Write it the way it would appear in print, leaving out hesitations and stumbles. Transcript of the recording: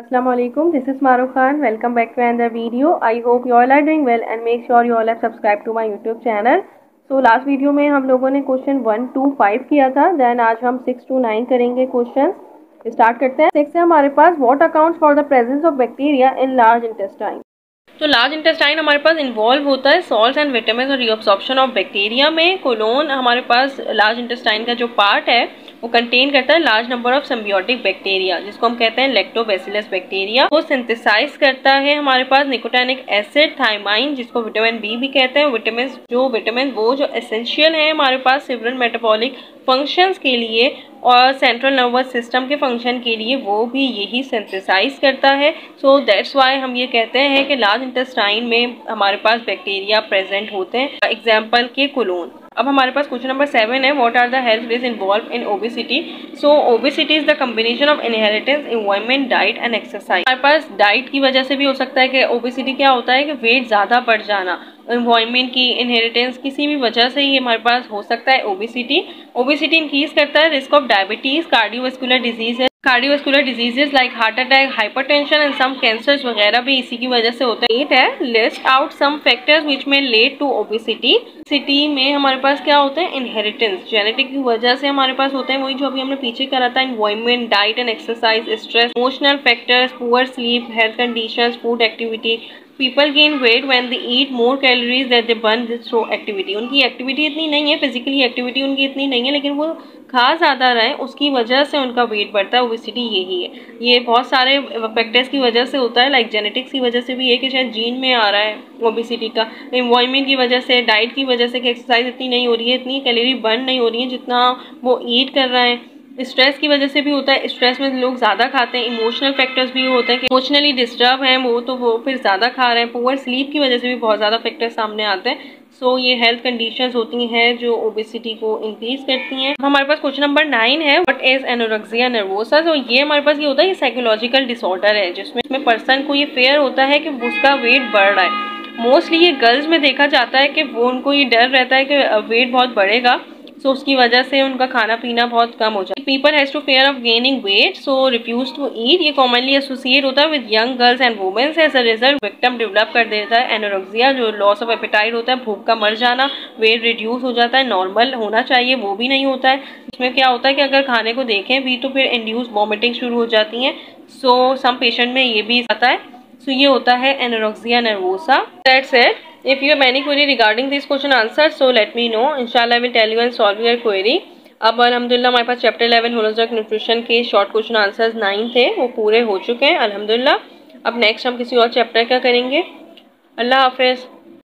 Assalamualaikum. This is Maruf Khan. Welcome back to another video. I hope you all are doing well and make sure you all have subscribed to my YouTube channel. So last video में हम लोगों ने question 1 to 5 किया था. Then आज हम 6 to 9 करेंगे question. Start करते हैं. 6 है हमारे पास what accounts for the presence of bacteria in large intestine. तो लार्ज इंटेस्टाइन हमारे पास इन्वॉल्व होता है सॉल्ट्स एंड विटामिन और रीअब्सॉर्प्शन ऑफ बैक्टीरिया में. कोलोन हमारे पास लार्ज इंटेस्टाइन का जो पार्ट है वो कंटेन करता है large number of symbiotic bacteria जिसको हम कहते हैं लैक्टोबैसिलस बैक्टीरिया. वो सिंथेसाइज करता है हमारे पास निकोटिनिक एसिड थायमाइन जिसको विटामिन बी भी कहते हैं. विटामिन वो जो एसेंशियल है हमारे पास सेवरल मेटाबॉलिक फंक्शंस के लिए और सेंट्रल नर्वस सिस्टम के फंक्शन के लिए वो भी यही सिंथेसाइज करता है. सो दैट्स वाई हम ये कहते हैं कि लार्ज इंटेस्टाइन में हमारे पास बैक्टीरिया प्रेजेंट होते हैं. एग्जाम्पल के कोलोन. अब हमारे पास क्वेश्चन नंबर 7 है what are the health risk involve in obesity. So obesity is the combination of inheritance, environment, diet and exercise. हमारे पास डाइट की वजह से भी हो सकता है कि ओबेसिटी क्या होता है कि वेट ज़्यादा बढ़ जाना. एनवायरनमेंट की, इनहेरिटेंस, किसी भी वजह से ही हमारे पास हो सकता है ओबेसिटी इंक्रीज करता है risk of diabetes, cardiovascular diseases like heart attack, hypertension and some cancers वगैरह भी इसी की वजह से होता है. 8 है list out some factors which may lead to obesity. Obesity में हमारे पास क्या होता है इनहेरिटेंस, जेनेटिक की वजह से हमारे पास होता है वही जो अभी हमने पीछे करा था. Environment, diet and exercise, stress, emotional factors, poor sleep, health conditions, food activity. People gain weight when they eat more calories that they burn through activity. उनकी एक्टिविटी इतनी नहीं है, फिजिकली एक्टिविटी उनकी इतनी नहीं है, लेकिन वो खा ज़्यादा रहे उसकी वजह से उनका वेट बढ़ता है. ओबेसिटी यही है. ये बहुत सारे फैक्टर्स की वजह से होता है, लाइक जेनेटिक्स की वजह से भी है कि शायद जीन में आ रहा है ओबेसिटी का. एनवायरनमेंट की वजह से, डाइट की वजह से कि एक्सरसाइज इतनी नहीं हो रही है, इतनी कैलोरी बर्न नहीं हो रही है जितना वो ईट कर रहे हैं. स्ट्रेस की वजह से भी होता है, स्ट्रेस में लोग ज़्यादा खाते हैं. इमोशनल फैक्टर्स भी होते हैं कि इमोशनली डिस्टर्ब हैं वो फिर ज़्यादा खा रहे हैं. पुअर स्लीप की वजह से भी बहुत ज़्यादा फैक्टर्स सामने आते हैं. सो ये हेल्थ कंडीशंस होती हैं जो ओबेसिटी को इंक्रीज करती हैं. हमारे पास क्वेश्चन नंबर 9 है व्हाट इज एनोरेक्सिया नर्वोसा. तो ये हमारे पास ये होता है ये साइकोलॉजिकल डिसऑर्डर है जिसमें पर्सन को ये फेयर होता है कि उसका वेट बढ़ रहा है. मोस्टली ये गर्ल्स में देखा जाता है कि वो उनको ये डर रहता है कि वेट बहुत बढ़ेगा, सो उसकी वजह से उनका खाना पीना बहुत कम हो जाता है. People has to fear of gaining weight so refuse to eat. ये कॉमनली एसोसिएट होता है with young girls and womens. As a result victim develop कर देता है एनोरेक्सिया जो लॉस ऑफ एपेटाइट होता है, भूख का मर जाना, वेट रिड्यूस हो जाता है. नॉर्मल होना चाहिए वो भी नहीं होता है. इसमें क्या होता है कि अगर खाने को देखें भी तो फिर इंड्यूस वॉमिटिंग शुरू हो जाती हैं. सो सम पेशेंट में ये भी आता है. सो ये होता है anorexia nervosa. That's it. If you have any query regarding this question answer, so let me know. Inshallah, I will tell you and solve your query. अब अल्हम्दुलिल्लाह हमारे पास चैप्टर 11 होलिस्टिक न्यूट्रिशन के शॉर्ट क्वेश्चन आंसर्स 9 थे वो पूरे हो चुके हैं अल्हम्दुलिल्लाह. अब नेक्स्ट हम किसी और चैप्टर का करेंगे. अल्लाह हाफिज़.